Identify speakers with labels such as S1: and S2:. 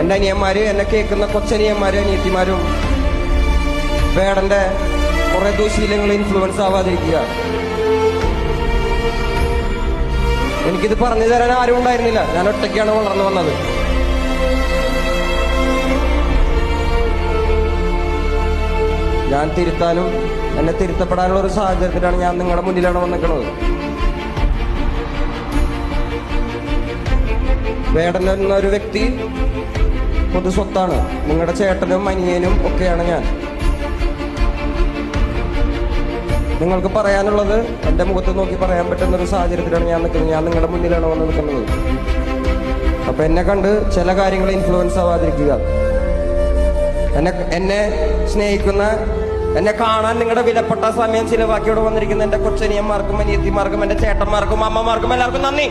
S1: എൻ്റെ അനിയന്മാര്, എന്നെ കേൾക്കുന്ന കൊച്ചനിയന്മാര്, അനിയത്തിമാരും വേടന്റെ കുറെ ദുശീലങ്ങൾ ഇൻഫ്ലുവൻസ് ആവാതിരിക്കുക. എനിക്കിത് പറഞ്ഞു തരാൻ ആരും ഉണ്ടായിരുന്നില്ല. ഞാൻ ഒറ്റയ്ക്കാണ് വളർന്നു വന്നത്. ഞാൻ തിരുത്താനും എന്നെ തിരുത്തപ്പെടാനുള്ള ഒരു സാഹചര്യത്തിലാണ് ഞാൻ നിങ്ങളുടെ മുന്നിലാണ് വന്നിരിക്കുന്നത്. വേടൻ എന്നൊരു വ്യക്തി പൊതു സ്വത്താണ്. നിങ്ങളുടെ ചേട്ടനും അനിയനും ഒക്കെയാണ് ഞാൻ. നിങ്ങൾക്ക് പറയാനുള്ളത് എൻ്റെ മുഖത്ത് നോക്കി പറയാൻ പറ്റുന്ന ഒരു സാഹചര്യത്തിലാണ് ഞാൻ നിൽക്കുന്നത്. ഞാൻ നിങ്ങളുടെ മുന്നിലാണ് വന്ന് നിൽക്കുന്നത്. അപ്പൊ എന്നെ കണ്ട് ചില കാര്യങ്ങൾ ഇൻഫ്ലുവൻസ് ആവാതിരിക്കുക. എന്നെ സ്നേഹിക്കുന്ന, എന്നെ കാണാൻ നിങ്ങളുടെ വിലപ്പെട്ട സമയം ചിലവാക്കിയോടെ വന്നിരിക്കുന്ന എൻ്റെ കൊച്ചനിയന്മാർക്കും അനിയത്തിമാർക്കും എൻ്റെ ചേട്ടന്മാർക്കും അമ്മമാർക്കും എല്ലാവർക്കും നന്ദി.